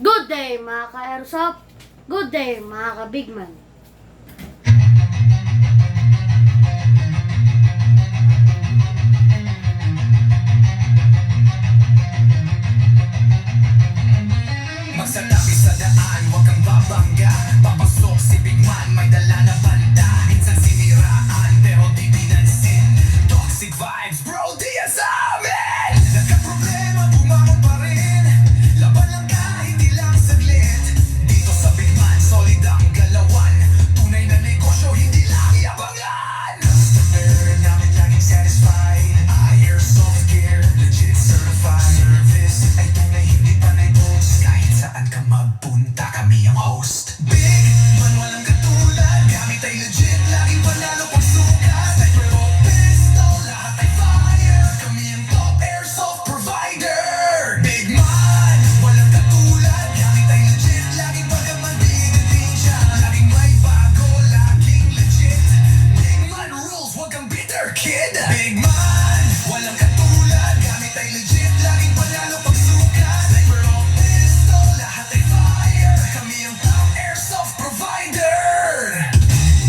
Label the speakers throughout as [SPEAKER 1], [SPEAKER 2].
[SPEAKER 1] Good day mga ka-airsoft. Good day mga ka-bigman.
[SPEAKER 2] Magsatabi sa daan, huwag kang babangga. Papasok si Big Man, may dala na banda. Minsan siniraan, pero di pinansin. Toxic vibes, bro, di yan sa amin. Nagka-problema, bumangon pa rin. Laban lang kahit ilang saglit. Dito sa Big Man, solid ang galawan. Tunay na negosyo, hindi lang yabangan. Customer namin laging satisfied. Airsoft gear, legit certified. Service ay tunay, hindi panay boss. Kahit saan ka magpunta, kami ang host. Big Man, walang katulad. Gamit ay legit, laging panalo pag sukat. Sniper o pistol, lahat ay fire. Kami ang top airsoft provider. Big Man, walang katulad. Gamit ay legit, laging pagkamanding ang ninja. Laging may bago, laging legit. Big Man rules, wag kang bitter, kid. Big Man, walang katulad. Gamit ay legit, laging panalo pag sukat. Sniper o pistol, lahat ay fire. Kami ang top airsoft provider.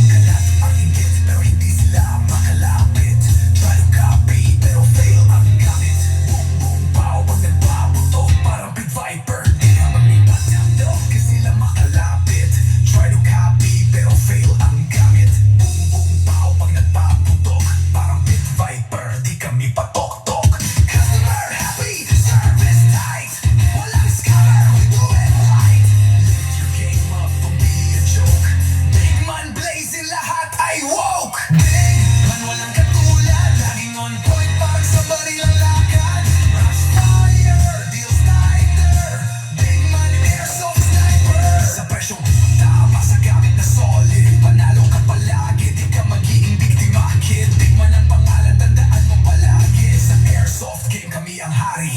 [SPEAKER 2] Kalat ang inggit, pero hindi sila makalapit. Try to copy, pero fail ang gamit. Boom, boom, pow, pag nagpaputok, parang Big Viper. Di ka maglipat, no, kasi sila makalapit. Try to copy, pero fail ang gamit. Boom, boom, pow, pag nagpaputok, parang Big Viper. Di kami patok-tok. Customer happy, service tight. Walang scammer, we do it right. Lift your game up, don't be a joke. Big Man blazing, lahat ay woke. Big Man walang katulad, laging on point, parang sa barilang lakad. Rush fire, deals tighter. Big Man airsoft sniper. Sa presyong tama, sa gamit na solid. Panalo ka palagi, di ka magiging biktima, kid. Big Man ang pangalan, tandaan mo palagi. Sa airsoft game, kami ang hari.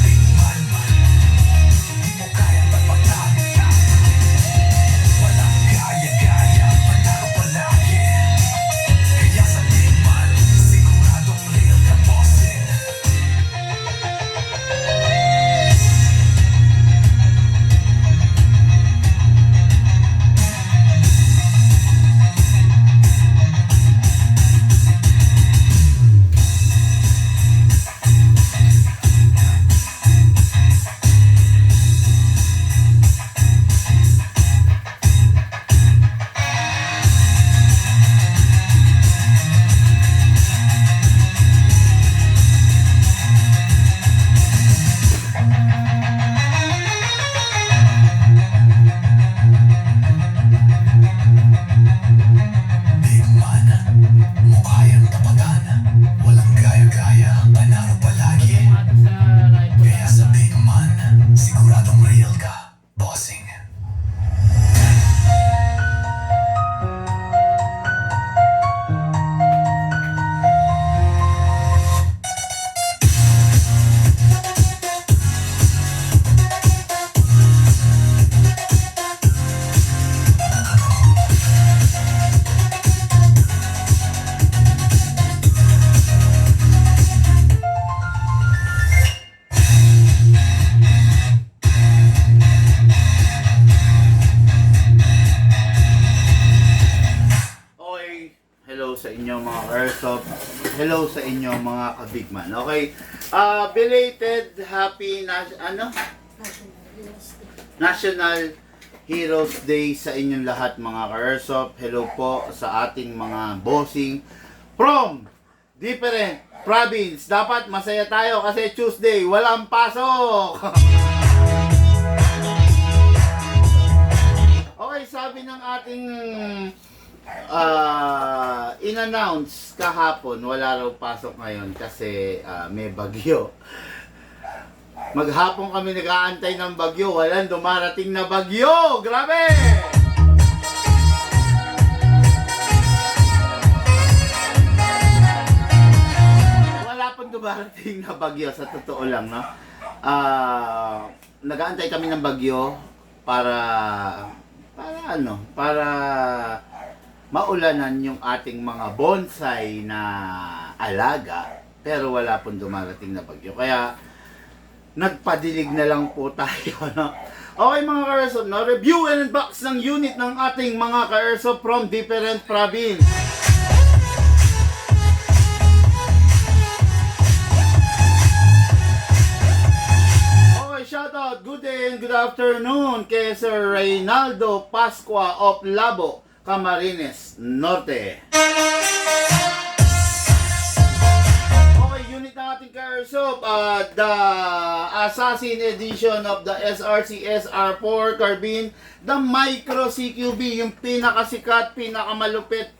[SPEAKER 2] Big Man, di mo kayang magpatag. Walang gaya-gaya, panalo palagi. Kaya sa Big Man, siguradong real ka bossing. Big Man, mukha yang tapagan. Walang gaya-gaya, panalo palagi. Kaya sa Big Man, siguradong real ka, bossing.
[SPEAKER 3] Okay, hello sa inyo mga airsoft. Hello sa inyo mga ka-bigman. Okay, belated happy National Heroes Day sa inyong lahat mga ka-airsoft. Hello po sa ating mga bossing from different province. Dapat masaya tayo kasi Tuesday, walang pasok. Okay, sabi ng ating in-announce kahapon, wala raw pasok ngayon kasi may bagyo. Maghapon kami nag-aantay ng bagyo, walang dumarating na bagyo. Grabe! Wala pong dumarating na bagyo, sa totoo lang, no? Nag-aantay kami ng bagyo para para maulanan yung ating mga bonsai na alaga pero wala pong dumarating na bagyo. Kaya, nagpadilig na lang po tayo, no? Okay mga ka-airsoft, no? Review and unbox ng unit ng ating mga ka-airsoft from different province. Okay, shoutout, good day and good afternoon kay Sir Reynaldo Pascua of Labo, Camarines Norte. Unit ng ating ka-airsoft, the Assassin Edition of the SRC SR4 Carbine, the Micro CQB, yung pinakasikat, pinakamalupit,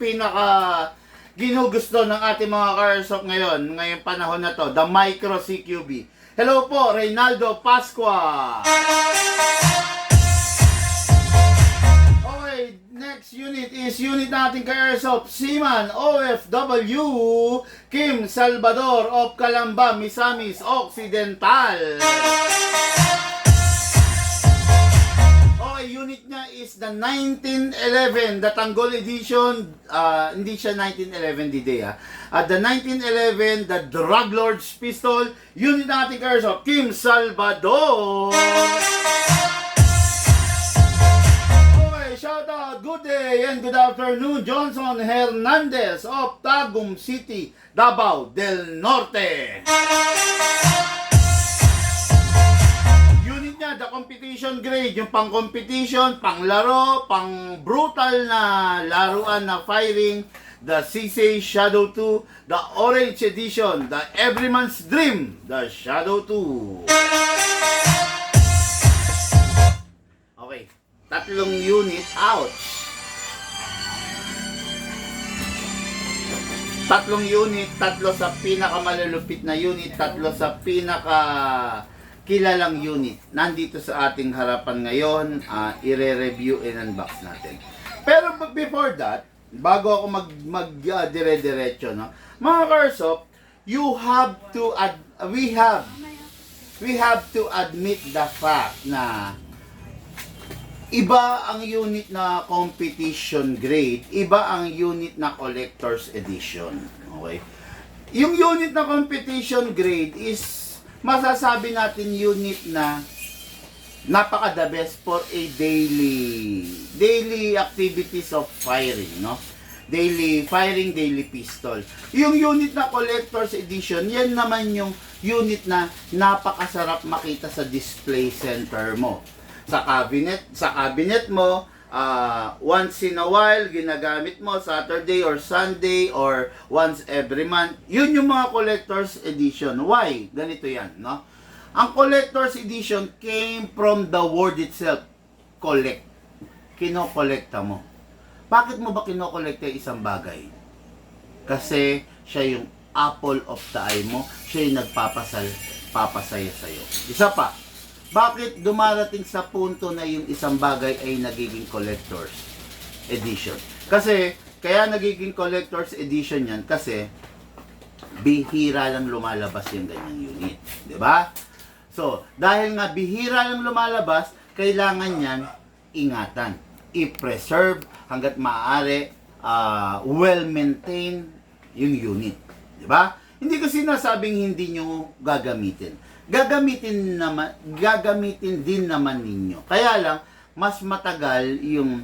[SPEAKER 3] ginugusto ng ating mga ka-airsoft ngayong panahon na to, the Micro CQB. Hello po, Reynaldo Pascua. Okay, next unit is unit natin ka-airsoft, Seaman OFW Kim Salvador of Calamba, Misamis Occidental. Okay, unit niya is the 1911, the Tanggol Edition. Hindi siya 1911 D-Day, the 1911, the Drug Lord's Pistol. Unit natin ka-airsoft, Kim Salvador. Shout out, good day and good afternoon, Johnson Hernandez of Tagum City, Davao del Norte. Unit niya, the competition grade, yung pang-competition, pang-laro, pang-brutal na laruan na firing, the CC Shadow 2, the Orange Edition, the Everyman's Dream, the Shadow 2. Okay. Tatlong unit, ouch! Tatlong unit, tatlo sa pinakamalulupit na unit, tatlo sa kilalang unit. Nandito sa ating harapan ngayon, i-review and unbox natin. Pero before that, bago ako dire-diretso, no? Mga ka-airsoft, we have to admit the fact na iba ang unit na competition grade, iba ang unit na collector's edition. Okay? Yung unit na competition grade is masasabi natin unit na napaka the best for a daily activities of firing, no? Daily firing, daily pistol. Yung unit na collector's edition, yan naman yung unit na napakasarap makita sa display center mo. Sa cabinet mo, once in a while, ginagamit mo, Saturday or Sunday or once every month. Yun yung mga collector's edition. Why? Ganito yan, no? Ang collector's edition came from the word itself, collect. Kino-collecta mo. Bakit mo ba kino-collecta isang bagay? Kasi siya yung apple of the eye mo, siya yung papasaya sa'yo. Isa pa, bakit dumarating sa punto na yung isang bagay ay nagiging collector's edition? Kasi, kaya nagiging collector's edition yan kasi bihira lang lumalabas yung ganyang unit. Diba? So, dahil nga bihira lang lumalabas, kailangan yan ingatan. I-preserve hanggat maaari, well-maintained yung unit. Diba? Hindi ko sinasabing hindi nyo gagamitin. Gagamitin din naman ninyo. Kaya lang, mas matagal yung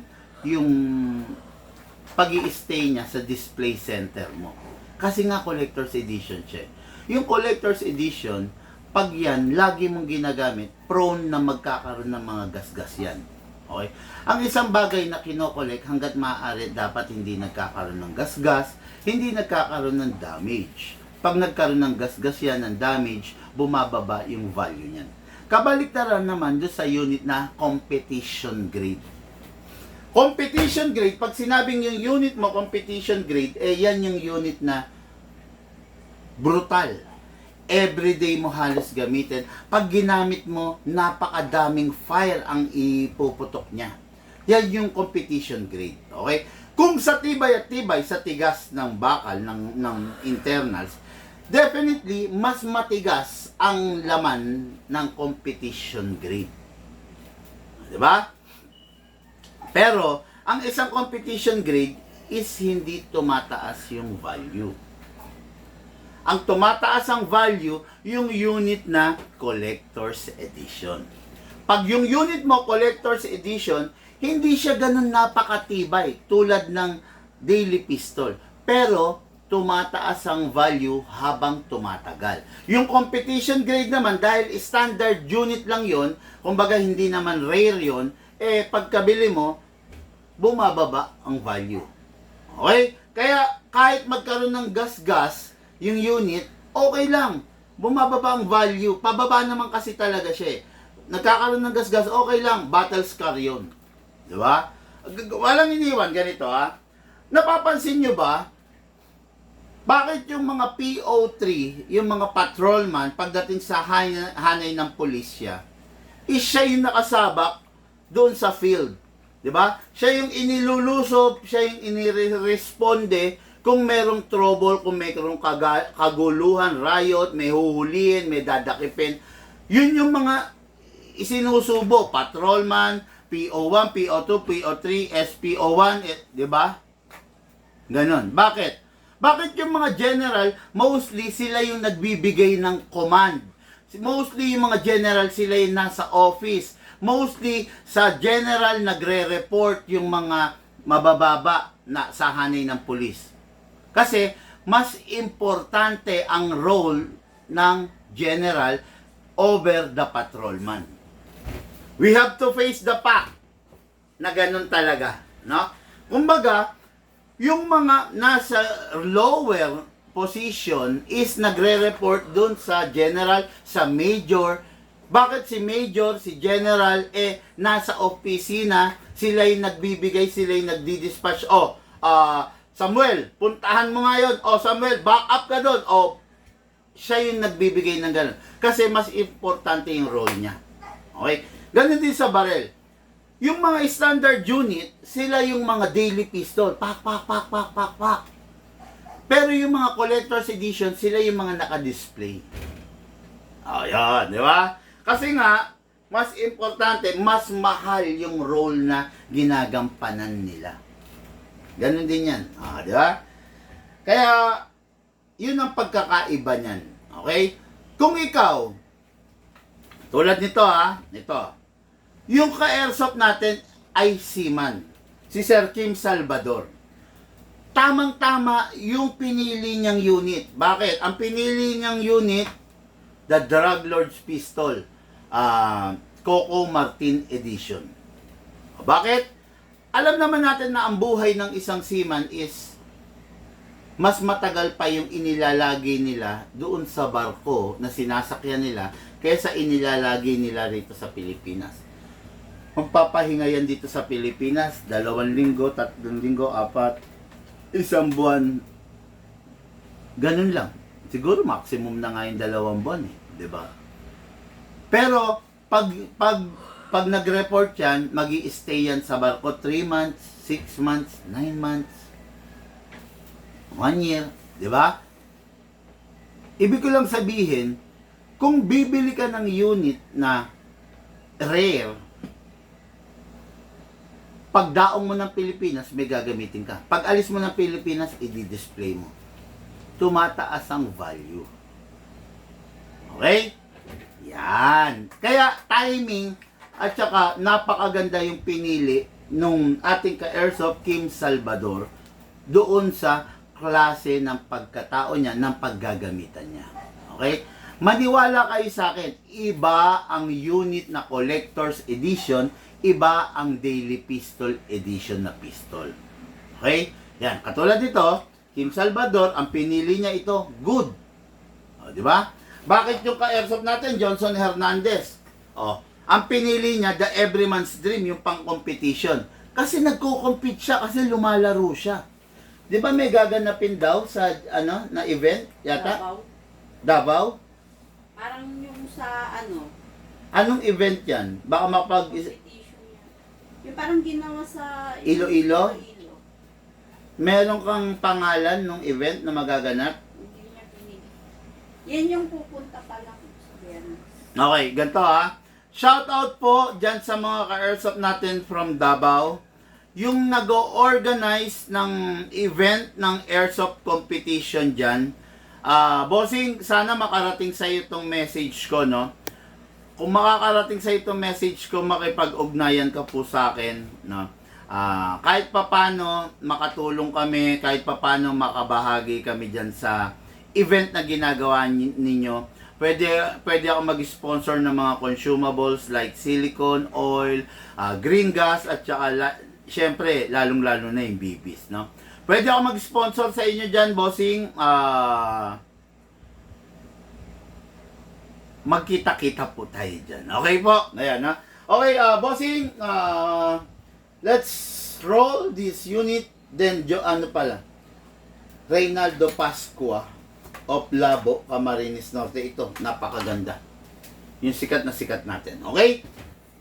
[SPEAKER 3] pag-i-stay niya sa display center mo. Kasi nga collector's edition siya. Yung collector's edition, pag yan, lagi mong ginagamit, prone na magkakaroon ng mga gasgas yan. Okay? Ang isang bagay na kinokollect, hanggat maaari, dapat hindi nagkakaroon ng gasgas, hindi nagkakaroon ng damage. Pag nagkaroon ng gasgas yan, ng damage, bumababa yung value niyan. Kabaliktaran naman doon sa unit na competition grade. Competition grade, pag sinabing yung unit mo competition grade, yan yung unit na brutal. Everyday mo halos gamitin. Pag ginamit mo, napakadaming fire ang ipuputok niya. Yan yung competition grade. Okay? Kung sa tibay at tibay, sa tigas ng bakal, ng internals, definitely, mas matigas ang laman ng competition grade. Diba? Pero, ang isang competition grade is hindi tumataas yung value. Ang tumataas ang value, yung unit na Collector's Edition. Pag yung unit mo, Collector's Edition, hindi siya ganun napakatibay tulad ng Daily Pistol. Pero, tumataas ang value habang tumatagal. Yung competition grade naman, dahil standard unit lang yon, kumbaga hindi naman rare yon, pagkabili mo, bumababa ang value. Okay? Kaya, kahit magkaroon ng gas-gas, yung unit, okay lang. Bumababa ang value. Pababa naman kasi talaga siya. Nagkakaroon ng gas-gas, okay lang. Battle scar yun. Di ba? Walang iniwan. Ganito ha. Napapansin nyo ba? Bakit yung mga PO3, yung mga patrolman, pagdating sa hanay ng pulisya, siya yung nakasabak doon sa field. Di ba? Siya yung inilulusob, siya yung iniresponde kung merong trouble, kung merong kaguluhan, riot, may huhulihin, may dadakipin. Yun yung mga isinusubo. Patrolman, PO1, PO2, PO3, SPO1, di ba? Ganon. Bakit? Bakit yung mga general, mostly sila yung nagbibigay ng command. Mostly yung mga general, sila yung nasa office. Mostly sa general nagre-report yung mga mabababa na sa hanay ng pulis. Kasi mas importante ang role ng general over the patrolman. We have to face the fact na ganun talaga, no? Kumbaga, yung mga nasa lower position is nagre-report dun sa general, sa major. Bakit si major, si general, nasa opisina, sila yung nagbibigay, sila yung nagdi-dispatch. Samuel, puntahan mo ngayon. Samuel, back up ka doon. Siya yung nagbibigay ng gano'n. Kasi mas importante yung role niya. Okay? Ganun din sa barrel. Yung mga standard unit, sila yung mga daily pistol. Pak, pak, pak, pak, pak, pak. Pero yung mga collector's edition, sila yung mga naka-display. Yan, di ba? Kasi nga, mas importante, mas mahal yung role na ginagampanan nila. Ganon din yan. Di ba? Kaya, yun ang pagkakaiba niyan. Okay? Kung ikaw, tulad nito ito, yung ka-airsoft natin ay seaman. Si Sir Kim Salvador. Tamang-tama yung pinili niyang unit. Bakit? Ang pinili niyang unit, the Drug Lord's Pistol, Coco Martin Edition. Bakit? Alam naman natin na ang buhay ng isang seaman is mas matagal pa yung inilalagay nila doon sa barko na sinasakyan nila kaysa inilalagay nila rito sa Pilipinas. Magpapahinga yan dito sa Pilipinas, 2 linggo, 3 linggo, 4, 1 buwan. Ganun lang. Siguro maximum na nga yung 2 buwan di ba? Pero pag nag-report yan, magi-stay yan sa barko 3 months, 6 months, 9 months, 1 year, di ba? Ibig ko lang sabihin, kung bibili ka ng unit na rare, pag daong mo ng Pilipinas, may gagamitin ka. Pag alis mo ng Pilipinas, i-display mo. Tumataas ang value. Okay? Yan. Kaya timing at saka napakaganda yung pinili nung ating ka-airsoft Kim Salvador doon sa klase ng pagkatao niya, ng paggagamitan niya. Okay? Maniwala kayo sa akin, iba ang unit na Collector's Edition, iba ang Daily Pistol Edition na pistol. Okay? Yan. Katulad nito, Kim Salvador, ang pinili niya ito, good. Di ba? Bakit yung ka-airsoft natin, Johnson Hernandez? Ang pinili niya, the Everyman's Dream, yung pang-competition. Kasi nagko-compete siya, kasi lumalaro siya. Di ba may gaganapin daw sa, na event, yata? Davao?
[SPEAKER 4] Parang yung sa,
[SPEAKER 3] Anong event yan? Baka
[SPEAKER 4] competition yan. Yung parang ginawa sa
[SPEAKER 3] Iloilo? Meron kang pangalan ng event na magaganap?
[SPEAKER 4] Hindi niya pinili. Yan yung pupunta pa lang sa Biyernes.
[SPEAKER 3] Okay, ganito Shout out po dyan sa mga ka-airsoft natin from Davao. Yung nag-organize ng event ng airsoft competition dyan, Bossing, sana makarating sa iyo itong message ko, no? Kung makakarating sa iyo itong message ko, makipag-ugnayan ka po sa akin, no? Kahit papano makatulong kami, kahit papano makabahagi kami dyan sa event na ginagawa ninyo. Pwede ako mag-sponsor ng mga consumables like silicone oil, green gas, at saka syempre, lalong-lalo na yung BBs, no? Pwede ako mag-sponsor sa inyo dyan, bossing. Magkita-kita po tayo dyan. Okay po? Ayan, ha? Okay, bossing, let's roll this unit. Then, Reynaldo Pascua of Labo, Camarines Norte. Ito, napakaganda. Yung sikat na sikat natin. Okay?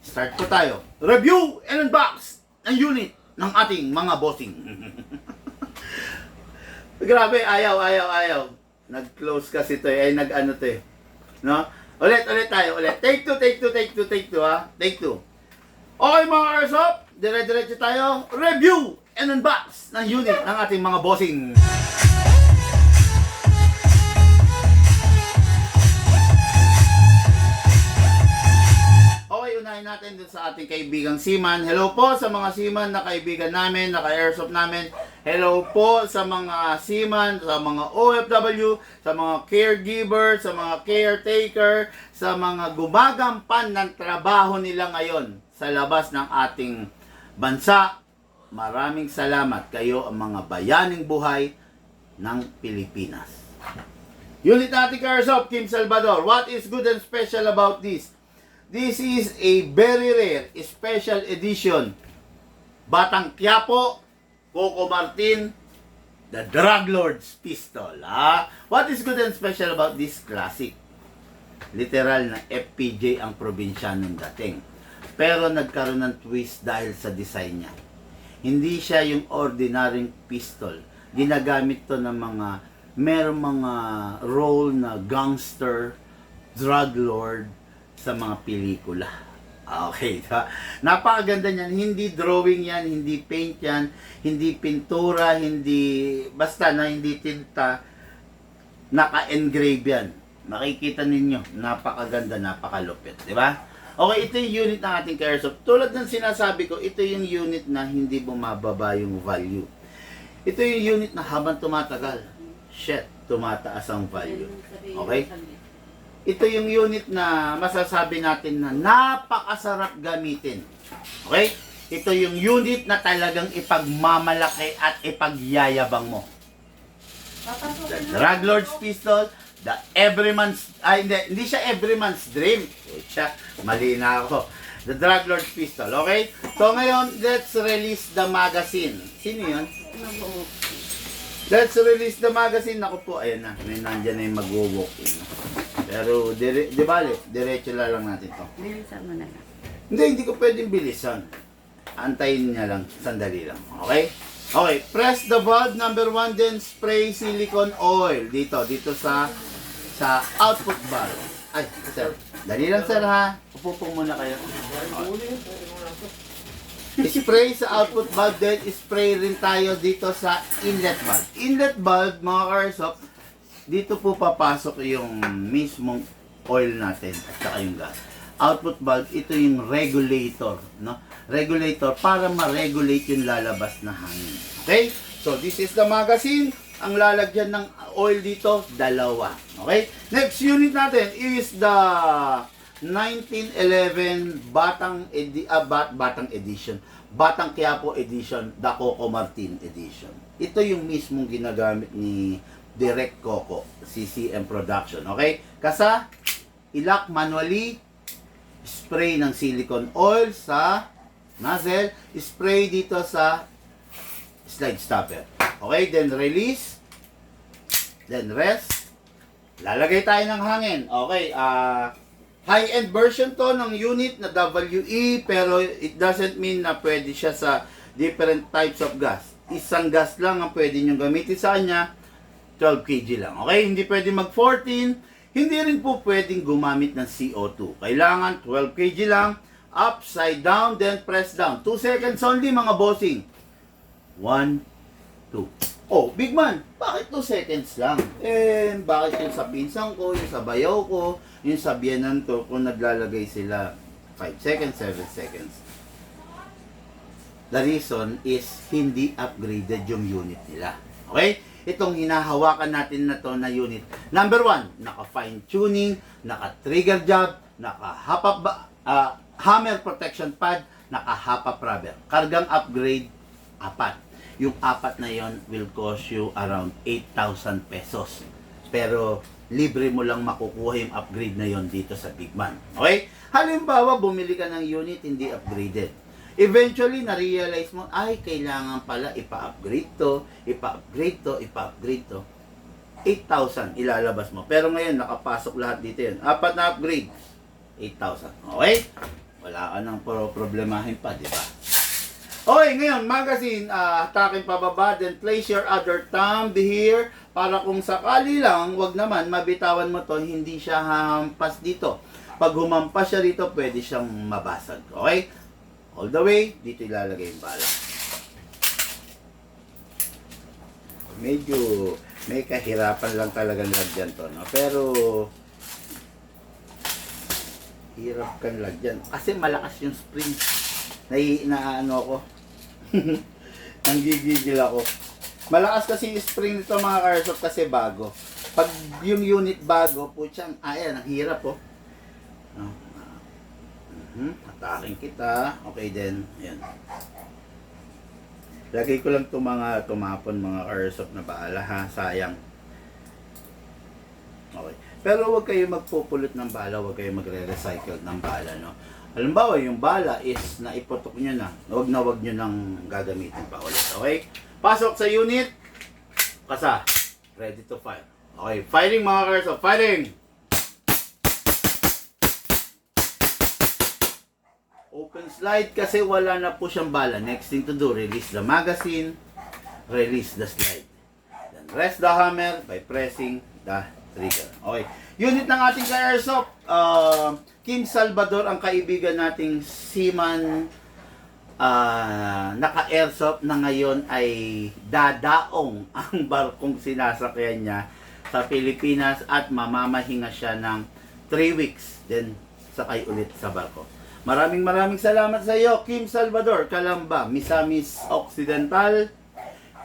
[SPEAKER 3] Start po tayo. Review and unbox ng unit ng ating mga bossing. Grabe, ayaw. Nag-close kasi to eh. Ay, nag-ano to eh. No? Ulit tayo. Take two, ha? Take two. Okay, mga airsoft. Dire-diretso tayo. Review and unbox ng unit ng ating mga bossing. Okay, unahin natin dun sa ating kaibigang seaman. Hello po sa mga seaman na kaibigan namin, naka-airsoft namin. Hello po sa mga seaman, sa mga OFW, sa mga caregiver, sa mga caretaker, sa mga gumagampan ng trabaho nila ngayon sa labas ng ating bansa. Maraming salamat, kayo ang mga bayaning buhay ng Pilipinas. Unit natin ka-airsoft, Kim Salvador. What is good and special about this? This is a very rare special edition. Batang Quiapo, Coco Martin, the Drug Lord's Pistol. What is good and special about this classic? Literal na FPJ ang probinsyanong dating. Pero nagkaroon ng twist dahil sa design niya. Hindi siya yung ordinaryong pistol. Ginagamit to ng merong mga role na gangster, drug lord, sa mga pelikula. Okay, diba? Napakaganda niyan. Hindi drawing yan, hindi paint yan, hindi pintura, basta na hindi tinta, naka-engrave yan. Makikita ninyo, napakaganda, napakalupit. Diba? Okay, ito yung unit ng ating airsoft. Tulad ng sinasabi ko, ito yung unit na hindi bumababa yung value. Ito yung unit na habang tumatagal, tumataas ang value. Okay? Ito yung unit na masasabi natin na napakasarap gamitin. Okay? Ito yung unit na talagang ipagmamalaki at ipagyayabang mo. The Drug Lord's Pistol, the hindi siya everyman's dream. Mali na ako. The Drug Lord's Pistol, okay? So ngayon, let's release the magazine. Sino yun? Let's release the magazine. Ako po, ayan na. May nandyan na yung mag-walk-in. Pero, di bale, diretso lang natin to.
[SPEAKER 4] Bilisan mo na lang.
[SPEAKER 3] Hindi ko pwedeng bilisan. Antayin niya lang, sandali lang. Okay? Okay, press the valve number 1, then spray silicone oil. Dito sa output valve. Ay, sir. Dali lang, sir, ha? Upo po muna kayo. Spray sa output valve, then spray rin tayo dito sa inlet valve. Inlet valve, mga airsoft, dito po papasok yung mismong oil natin at saka yung gas. Output valve, ito yung regulator, no? Regulator para ma-regulate yung lalabas na hangin. Okay? So, this is the magazine. Ang lalagyan ng oil dito, dalawa. Okay? Next unit natin is the 1911 Batang Edition. Batang Quiapo Edition, the Coco Martin Edition. Ito yung mismong ginagamit ni Direct Coco, CCM Production. Okay? Kasa, ilak manually, spray ng silicone oil sa nozzle, spray dito sa slide stopper. Okay? Then release, then rest. Lalagay tayo ng hangin. Okay, high-end version to ng unit na WE, pero it doesn't mean na pwede siya sa different types of gas. Isang gas lang ang pwede nyo gamitin sa kanya, 12 kg lang. Okay, hindi pwede mag-14, hindi rin po pwedeng gumamit ng CO2. Kailangan 12 kg lang, upside down, then press down. 2 seconds only, mga bossing. 1, 2. Oh, big man, bakit 2 seconds lang? Bakit yung sa pinsan ko, yung sa bayaw ko, yung sa biyanan ko, kung naglalagay sila 5 seconds, 7 seconds? The reason is hindi upgraded yung unit nila. Okay? Itong hinahawakan natin na to na unit. Number 1, naka-fine tuning, naka-trigger job, hammer protection pad, naka-hapa rubber. Kargang upgrade, 4. Yung 4 na yon will cost you around 8,000 pesos. Pero libre mo lang makukuha yung upgrade na yon dito sa Big Man. Okay? Halimbawa, bumili ka ng unit hindi upgraded. Eventually, na-realize mo, ay, kailangan pala ipa-upgrade to, ipa-upgrade to, ipa-upgrade to. 8,000 ilalabas mo. Pero ngayon, nakapasok lahat dito yun. 4 na upgrade, 8,000. Okay? Wala ka nang problemahin pa, di ba? Okay, ngayon, magazine, takin pababa, then place your other thumb here, para kung sakali lang, wag naman, mabitawan mo to, hindi siya hampas dito. Pag humampas siya dito, pwede siyang mabasag. Okay? All the way, dito ilalagay yung bala. Medyo, may kahirapan lang talagang lagyan to, no? Pero, hirap kang lagyan. Kasi malakas yung spring. Naano ako. Nanggigigil ako. Malakas kasi yung spring nito mga Airsoft kasi bago. Pag yung unit bago, putyang, ayan, ang hirap oh. Atakin kita. Okay then, ayan. Lagay ko lang itong mga tumapon mga Airsoft na bahala ha, sayang. Okay. Pero huwag kayo magpupulot ng bala, huwag kayo magre-recycle ng bala, no? Halimbawa, yung bala is naiputok nyo na wag nyo nang gagamitin pa ulit. Okay? Pasok sa unit. Kasa. Ready to fire. Okay. Firing mga Airsoft. Firing! Open slide kasi wala na po siyang bala. Next thing to do, release the magazine, release the slide. Then rest the hammer by pressing the trigger. Okay. Unit ng ating ka-Airsoft, Kim Salvador, ang kaibigan nating seaman naka-airsoft na ngayon ay dadaong ang barkong sinasakyan niya sa Pilipinas at mamamahinga siya ng 3 weeks. Then, sakay ulit sa barko. Maraming salamat sa iyo, Kim Salvador, Calamba, Misamis Occidental.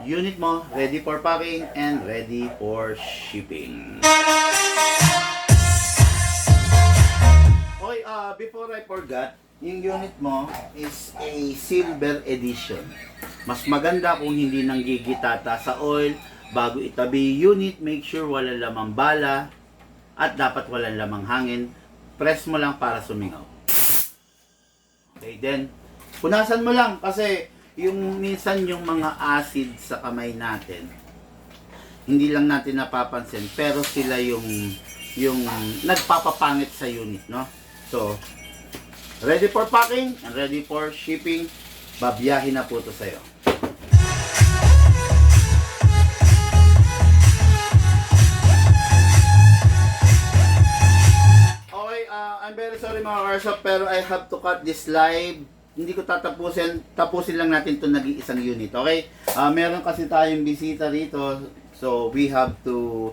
[SPEAKER 3] Unit mo, ready for packing and ready for shipping. Okay, before I forgot, yung unit mo is a silver edition. Mas maganda kung hindi nanggigitata sa oil. Bago itabi unit, make sure walang lamang bala at dapat walang lamang hangin. Press mo lang para sumingaw. Okay, then, punasan mo lang kasi yung minsan yung mga acid sa kamay natin, hindi lang natin napapansin, pero sila yung nagpapapangit sa unit, no? So, ready for packing and ready for shipping. Babiyahin na po ito sa'yo. Okay, I'm very sorry mga Airsoft, pero I have to cut this live. Hindi ko tapusin lang natin itong nag-iisang unit, okay? Meron kasi tayong bisita rito, so we have to,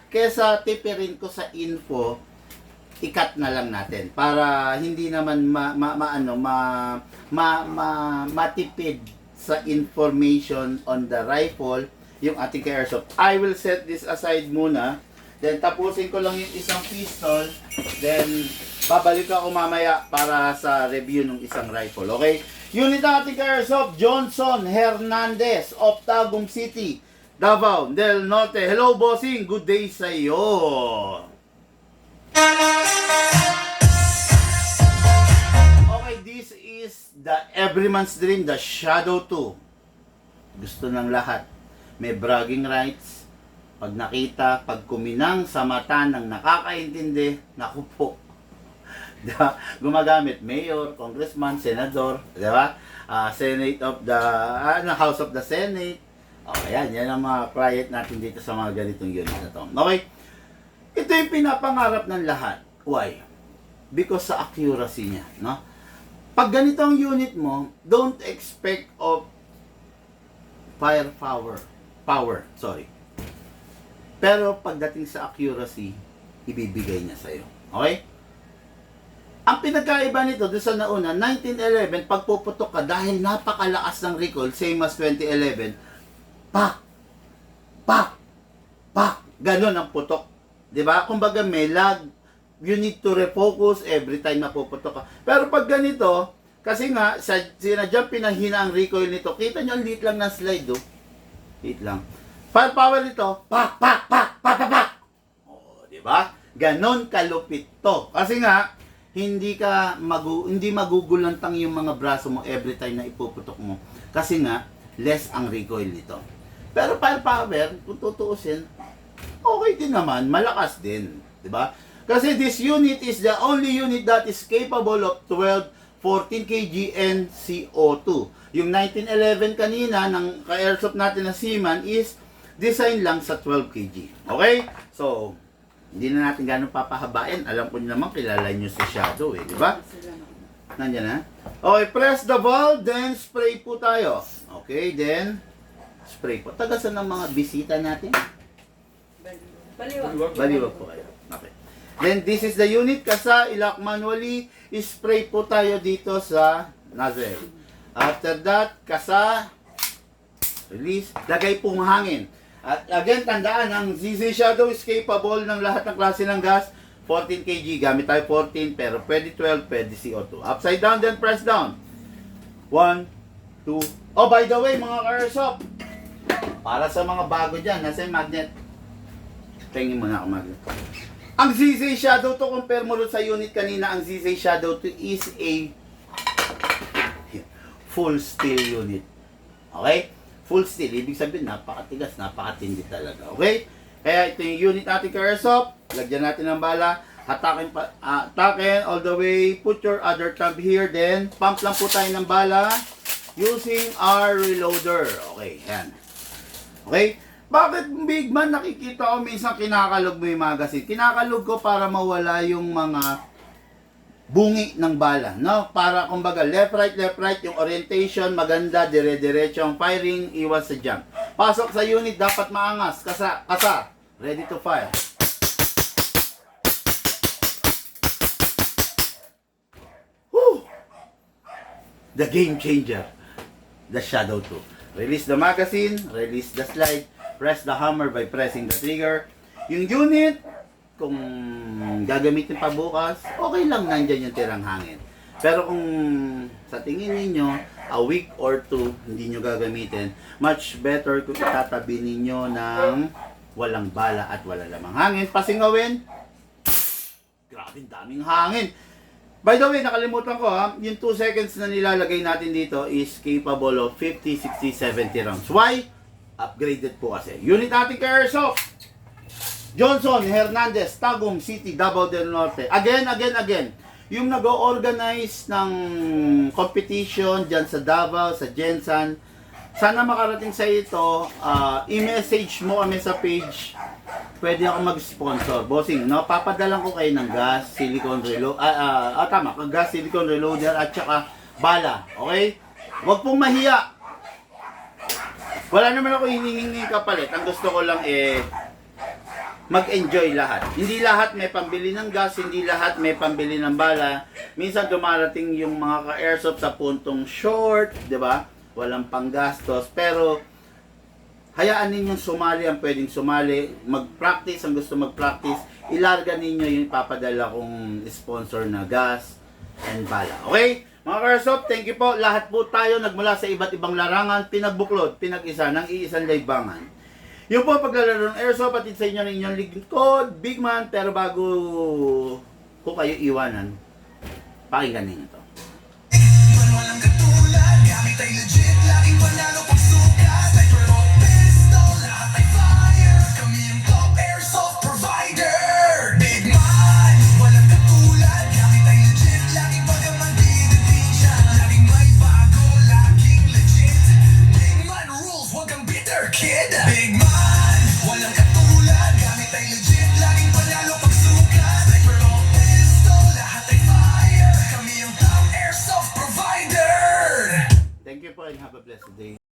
[SPEAKER 3] kesa tipirin ko sa info, i-cut na lang natin para hindi naman matipid sa information on the rifle yung ating ka-Airsoft. I will set this aside muna, then tapusin ko lang yung isang pistol, then babalik ako mamaya para sa review ng isang rifle, okay? Unit ng ating ka-Airsoft, Johnson Hernandez of Tagum City, Davao del Norte. Hello bossing, good day sa iyo. Okay, this is the everyman's dream, the Shadow 2. Gusto ng lahat. May bragging rights. Pag nakita, pag kuminang sa mata ng nakakaintindi, naku po. Gumagamit mayor, congressman, senador, di ba? Senate of the House of the Senate. Okay, yan ang mga client natin dito sa mga ganitong unit na to. Okay? Ito yung pinapangarap ng lahat. Why? Because sa accuracy niya, no? Pag ganito ang unit mo, don't expect of power, sorry. Pero pagdating sa accuracy, ibibigay niya sa'yo. Okay? Ang pinagkaiba nito doon sa nauna, 1911, pagpuputok ka dahil napakalakas ng recoil, same as 2011, pak, pak, pak, ganun ang putok. 'Di ba? Kumbaga may lag, you need to refocus every time na puputok ka. Pero pag ganito, kasi nga, sinadya pinahina ang recoil nito, kita nyo, ang liit lang ng slide, oh. Liit lang. Firepower nito, pak, pak, pak, pak, pak, pak. Oh, 'di ba? Ganon kalupit to. Kasi nga, hindi magugulantang yung mga braso mo every time na ipuputok mo. Kasi nga, less ang recoil nito. Pero firepower, kung tutuusin, okay din naman, malakas din. Diba? Kasi this unit is the only unit that is capable of 14 kg NCO2. Yung 1911 kanina, ng ka-airsoft natin na Seaman is design lang sa 12 kg. Okay? So, hindi na natin gano'ng papahabain. Alam ko naman, kilala nyo si Shadow eh, di ba? Nandiyan na. Okay, press the valve, then spray po tayo. Okay, then spray po. Tagasan ng mga bisita natin. Baliwag po kayo. Okay. Then this is the unit. Kasa, ilock manually. Spray po tayo dito sa nozzle. After that, kasa, release. Lagay pong hangin. At again, tandaan, ang ZZ Shadow is capable ng lahat ng klase ng gas. 14 kg, gamit tayo 14, pero pwede 12, pwede CO2. Upside down, then press down. 1, 2. Oh, by the way, mga ka-airsoft, para sa mga bago dyan, nasa yung magnet. Tingin mo na ako magnet. Ang ZZ Shadow to, compare mo sa unit kanina, ang ZZ Shadow to is a full steel unit. Okay? Full steel, ibig sabihin, napakatigas, napakatindi talaga. Okay? Kaya ito yung unit natin ka-airsoft. Lagyan natin ng bala. Hatakin all the way. Put your other thumb here. Then, pump lang po tayo ng bala using our reloader. Okay, yan. Okay? Bakit, Big Man, nakikita ko minsan kinakalog mo yung magazine? Kinakalog ko para mawala yung mga bungi ng bala, no? Para kumbaga left right yung orientation maganda, dire-diretso ang firing, iwas sa jump. Pasok sa unit dapat maangas, kasa, ready to fire. Whew! The game changer, the Shadow 2. Release the magazine, release the slide, press the hammer by pressing the trigger. Yung unit, kung gagamitin pa bukas, okay lang, nandyan yung tirang hangin. Pero kung sa tingin ninyo, a week or two, hindi nyo gagamitin, much better kung itatabi ninyo ng walang bala at wala lamang hangin. Pasingawin, grabe daming hangin. By the way, nakalimutan ko ha, yung 2 seconds na nilalagay natin dito is capable of 50, 60, 70 rounds. Why? Upgraded po kasi. Unit natin ka-airsoft. Johnson, Hernandez, Tagum City, Davao del Norte. Again. Yung nag-organize ng competition dyan sa Davao, sa Jensan. Sana makarating sa ito. I-message mo kami sa page. Pwede ako mag-sponsor. Bossing, no? Papadalan ko kayo ng gas, silicone reloader. Gas, silicone reloader at saka bala. Okay? Huwag pong mahiya. Wala naman ako hinihingi kapalit. Ang gusto ko lang mag-enjoy lahat. Hindi lahat may pambili ng gas, hindi lahat may pambili ng bala. Minsan dumarating yung mga ka-airsoft sa puntong short, 'di ba? Walang panggastos, pero hayaan ninyong sumali ang pwedeng sumali, mag-practice ang gusto mag-practice, ilarga ninyo yung ipapadala kong sponsor na gas and bala. Okay? Mga ka-airsoft, thank you po. Lahat po tayo nagmula sa iba't ibang larangan, pinagbuklod, pinag-isa ng iisang libangan. Yung po paglalaro ng airsoft, patid sa inyo ng inyong lingkod, Big Man, pero bago ko kayo iwanan, pakinggan ninyo to.
[SPEAKER 2] Walang katulad, gamit ay legit, laging panalo pag sukat. Sniper o pistol, lahat ay fire. Kami ang top airsoft provider. Big Man, walang katulad, gamit ay legit, laging pagaman din siya. Laging may bago, laging legit. Big Man rules, wag kang bitter kid. Big Man, walang katulad, gamit ay legit, laging panalo pag sukat. Sniper o pistol, lahat ay fire. Kami ang top airsoft provider.
[SPEAKER 3] Thank you po and have a blessed day.